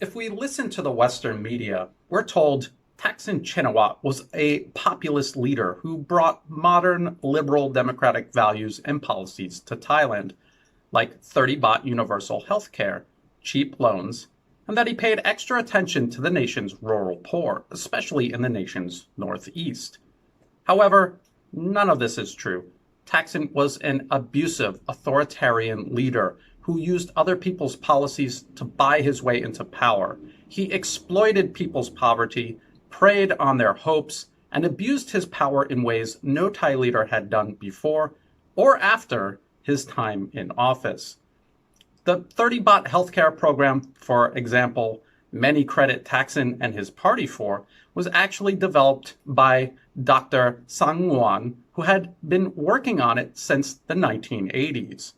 If we listen to the Western media, we're told Thaksin Shinawatra was a populist leader who brought modern liberal democratic values and policies to Thailand, like 30 baht universal health care, cheap loans, and that he paid extra attention to the nation's rural poor, especially in the nation's northeast. However, none of this is true. Thaksin was an abusive, authoritarian leader who used other people's policies to buy his way into power. He exploited people's poverty, preyed on their hopes, and abused his power in ways no Thai leader had done before or after his time in office. The 30 baht healthcare program, for example, many credit Thaksin and his party for, was actually developed by Dr. Sangwan, who had been working on it since the 1980s.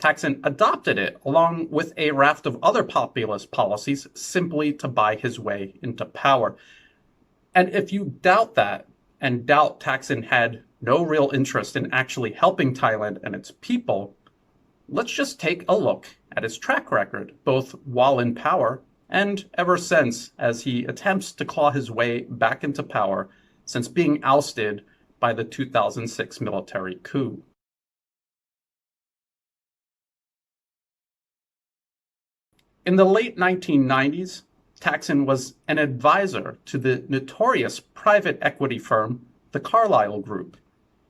Thaksin adopted it along with a raft of other populist policies simply to buy his way into power. And if you doubt that and doubt Thaksin had no real interest in actually helping Thailand and its people, let's just take a look at his track record, both while in power and ever since, as he attempts to claw his way back into power since being ousted by the 2006 military coup. In the late 1990s, Thaksin was an advisor to the notorious private equity firm, the Carlye Group.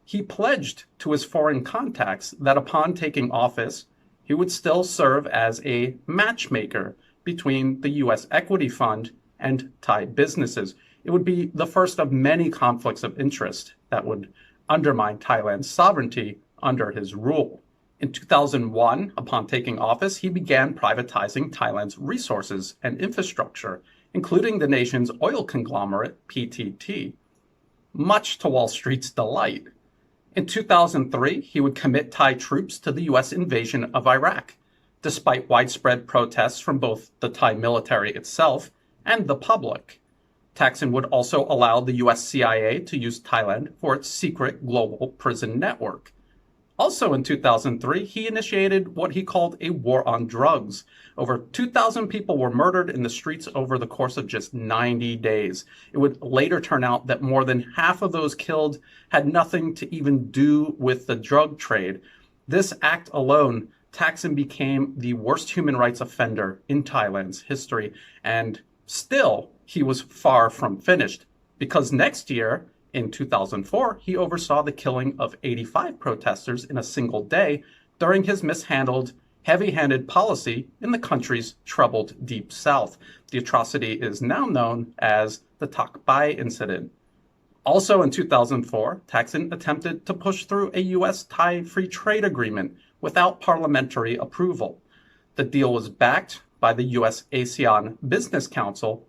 He pledged to his foreign contacts that upon taking office, he would still serve as a matchmaker between the U.S. equity fund and Thai businesses. It would be the first of many conflicts of interest that would undermine Thailand's sovereignty under his rule. In 2001, upon taking office, he began privatizing Thailand's resources and infrastructure, including the nation's oil conglomerate, PTT, much to Wall Street's delight. In 2003, he would commit Thai troops to the U.S. invasion of Iraq, despite widespread protests from both the Thai military itself and the public. Thaksin would also allow the U.S. CIA to use Thailand for its secret global prison network. Also in 2003, he initiated what he called a war on drugs. Over 2,000 people were murdered in the streets over the course of just 90 days. It would later turn out that more than half of those killed had nothing to even do with the drug trade. This act alone, Thaksin became the worst human rights offender in Thailand's history, and still, he was far from finished, because next year, in 2004, he oversaw the killing of 85 protesters in a single day during his mishandled, heavy-handed policy in the country's troubled Deep South. The atrocity is now known as the Tak Pai incident. Also in 2004, Thaksin attempted to push through a U.S.-Thai free trade agreement without parliamentary approval. The deal was backed by the U.S. ASEAN Business Council,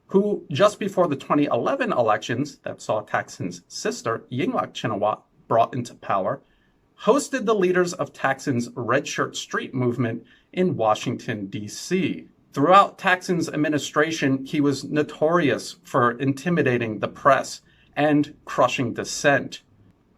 who, just before the 2011 elections that saw Thaksin's sister, Yingluck Shinawatra, brought into power, hosted the leaders of Thaksin's Red Shirt Street movement in Washington, D.C. Throughout Thaksin's administration, he was notorious for intimidating the press and crushing dissent.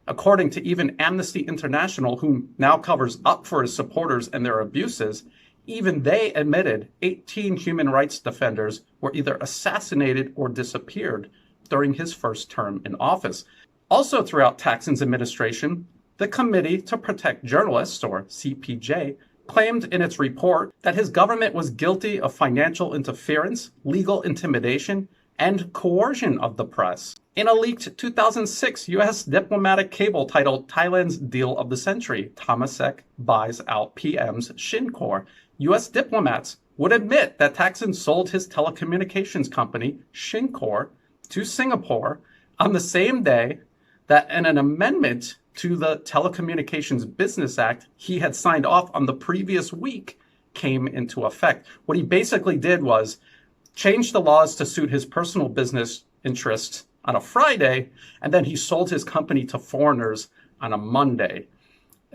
According to even Amnesty International, who now covers up for his supporters and their abuses, even they admitted 18 human rights defenders were either assassinated or disappeared during his first term in office. Also throughout Thaksin's administration, the Committee to Protect Journalists, or CPJ, claimed in its report that his government was guilty of financial interference, legal intimidation, and coercion of the press. In a leaked 2006 U.S. diplomatic cable titled Thailand's Deal of the Century, Temasek buys out PM's Shincorp, U.S. diplomats would admit that Thaksin sold his telecommunications company, Shincorp, to Singapore on the same day that an amendment to the Telecommunications Business Act he had signed off on the previous week came into effect. What he basically did was change the laws to suit his personal business interests on a Friday, and then he sold his company to foreigners on a Monday.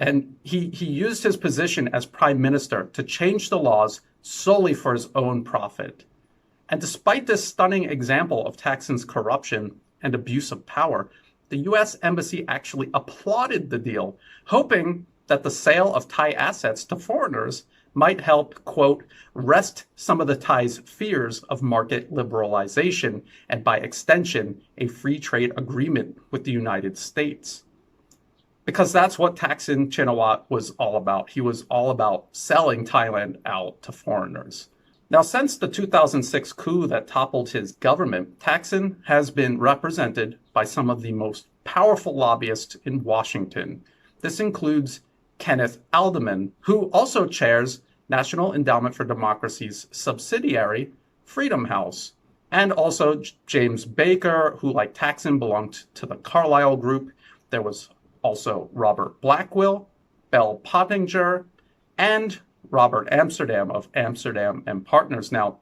And he used his position as prime minister to change the laws solely for his own profit. And despite this stunning example of Thaksin's corruption and abuse of power, the U.S. Embassy actually applauded the deal, hoping that the sale of Thai assets to foreigners might help, quote, rest some of the Thais' fears of market liberalization and, by extension, a free trade agreement with the United States. Because that's what Thaksin Shinawatra was all about. He was all about selling Thailand out to foreigners. Now, since the 2006 coup that toppled his government, Thaksin has been represented by some of the most powerful lobbyists in Washington. This includes Kenneth Alderman, who also chairs National Endowment for Democracy's subsidiary, Freedom House, and also James Baker, who, like Thaksin, belonged to the Carlye group. There was also Robert Blackwell, Bell Pottinger, and Robert Amsterdam of Amsterdam and Partners. Now,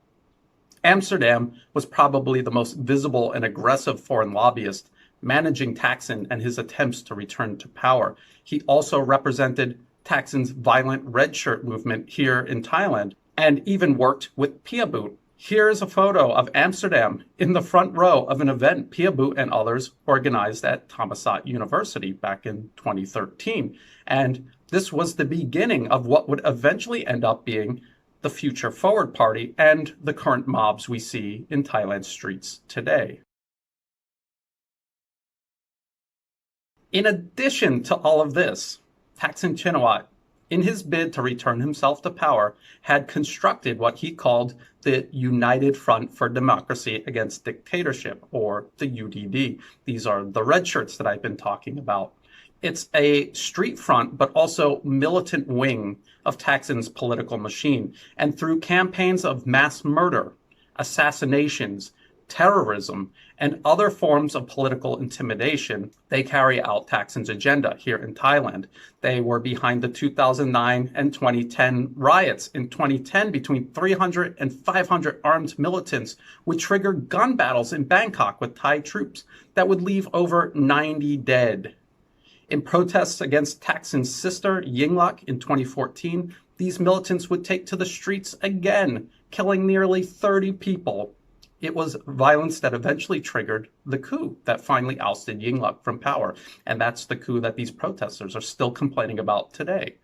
Amsterdam was probably the most visible and aggressive foreign lobbyist managing Thaksin and his attempts to return to power. He also represented Thaksin's violent red shirt movement here in Thailand and even worked with Piabut. Here's a photo of Amsterdam in the front row of an event Piabut and others organized at Thammasat University back in 2013. And this was the beginning of what would eventually end up being the Future Forward Party and the current mobs we see in Thailand's streets today. In addition to all of this, Thaksin Shinawatra, in his bid to return himself to power, had constructed what he called the United Front for Democracy Against Dictatorship, or the UDD. These are the red shirts that I've been talking about. It's a street front, but also militant wing of Thaksin's political machine. And through campaigns of mass murder, assassinations, terrorism, and other forms of political intimidation, they carry out Thaksin's agenda here in Thailand. They were behind the 2009 and 2010 riots. In 2010, between 300 and 500 armed militants would trigger gun battles in Bangkok with Thai troops that would leave over 90 dead. In protests against Thaksin's sister, Yingluck, in 2014, these militants would take to the streets again, killing nearly 30 people. It was violence that eventually triggered the coup that finally ousted Yingluck from power. And that's the coup that these protesters are still complaining about today.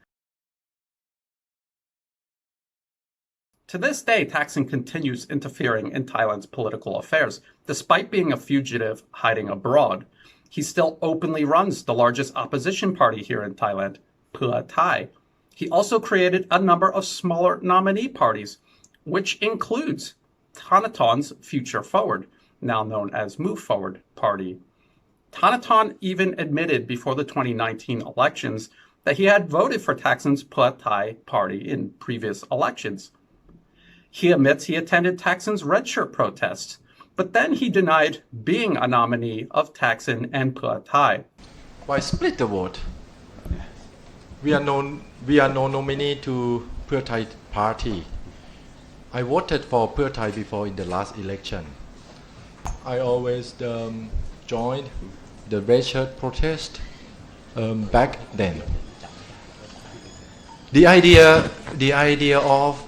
To this day, Thaksin continues interfering in Thailand's political affairs. Despite being a fugitive hiding abroad, he still openly runs the largest opposition party here in Thailand, Pheu Thai. He also created a number of smaller nominee parties, which includes Thanaton's Future Forward, now known as Move Forward Party. Thanaton even admitted before the 2019 elections that he had voted for Thaksin's Pheu Thai party in previous elections. He admits he attended Thaksin's red shirt protests, but then he denied being a nominee of Thaksin and Pheu Thai. Why split the vote? We are no nominee to Pheu Thai party. I voted for Pheu Thai before in the last election. I always joined the red shirt protest back then. The idea of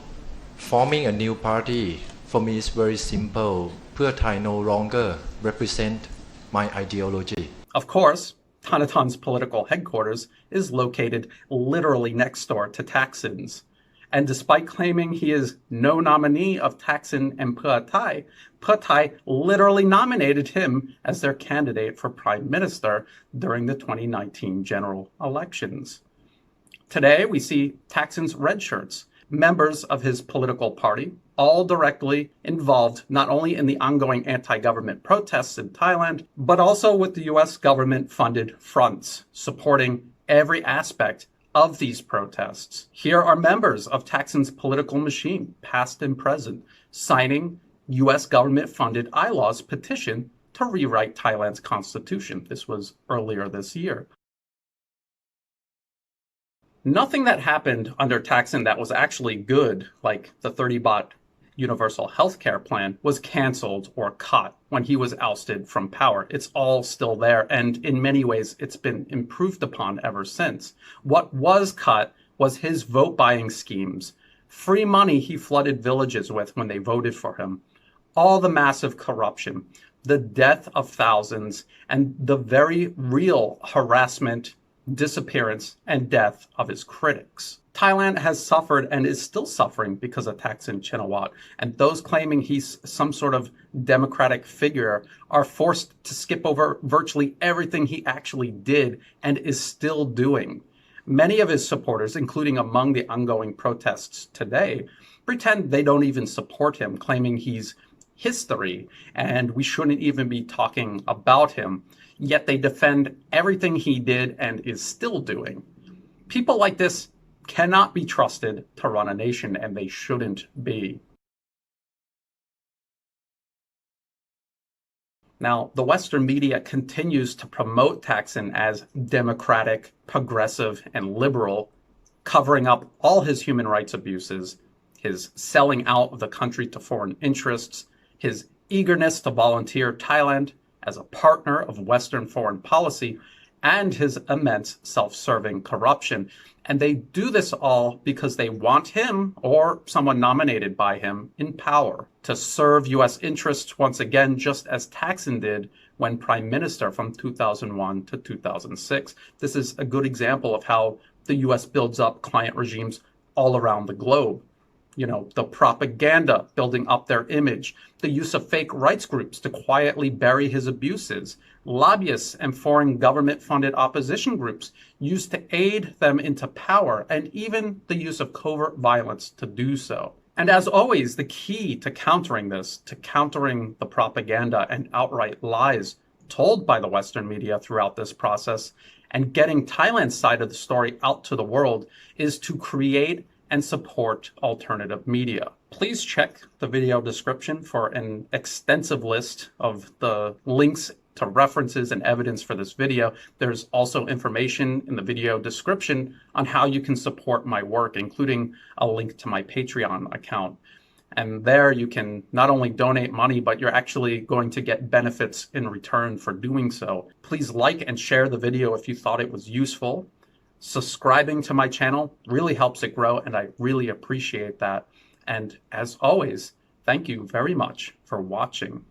forming a new party for me is very simple. Pheu Thai no longer represent my ideology. Of course, Thanaton's political headquarters is located literally next door to Thaksin's. And despite claiming he is no nominee of Thaksin and Pheu Thai literally nominated him as their candidate for Prime Minister during the 2019 general elections. Today, we see Thaksin's red shirts, members of his political party, all directly involved not only in the ongoing anti-government protests in Thailand, but also with the U.S. government-funded fronts, supporting every aspect of these protests. Here are members of Thaksin's political machine, past and present, signing U.S. government-funded ILAW's petition to rewrite Thailand's constitution. This was earlier this year. Nothing that happened under Thaksin that was actually good, like the 30-baht universal health care plan, was canceled or cut when he was ousted from power. It's all still there, and in many ways, it's been improved upon ever since. What was cut was his vote-buying schemes, free money he flooded villages with when they voted for him, all the massive corruption, the death of thousands, and the very real harassment, disappearance, and death of his critics. Thailand has suffered and is still suffering because of Thaksin Shinawatra, and those claiming he's some sort of democratic figure are forced to skip over virtually everything he actually did and is still doing. Many of his supporters, including among the ongoing protests today, pretend they don't even support him, claiming he's history and we shouldn't even be talking about him, yet they defend everything he did and is still doing. People like this cannot be trusted to run a nation, and they shouldn't be. Now, the Western media continues to promote Thaksin as democratic, progressive, and liberal, covering up all his human rights abuses, his selling out of the country to foreign interests, his eagerness to volunteer Thailand as a partner of Western foreign policy, and his immense self-serving corruption. And they do this all because they want him, or someone nominated by him, in power to serve U.S. interests once again, just as Thaksin did when Prime Minister from 2001 to 2006. This is a good example of how the U.S. builds up client regimes all around the globe. You know, the propaganda building up their image, the use of fake rights groups to quietly bury his abuses, lobbyists and foreign government-funded opposition groups used to aid them into power, and even the use of covert violence to do so. And as always, the key to countering this, to countering the propaganda and outright lies told by the Western media throughout this process, and getting Thailand's side of the story out to the world, is to create and support alternative media. Please check the video description for an extensive list of the links to references and evidence for this video. There's also information in the video description on how you can support my work, including a link to my Patreon account. And there you can not only donate money, but you're actually going to get benefits in return for doing so. Please like and share the video if you thought it was useful. Subscribing to my channel really helps it grow, and I really appreciate that. And as always, thank you very much for watching.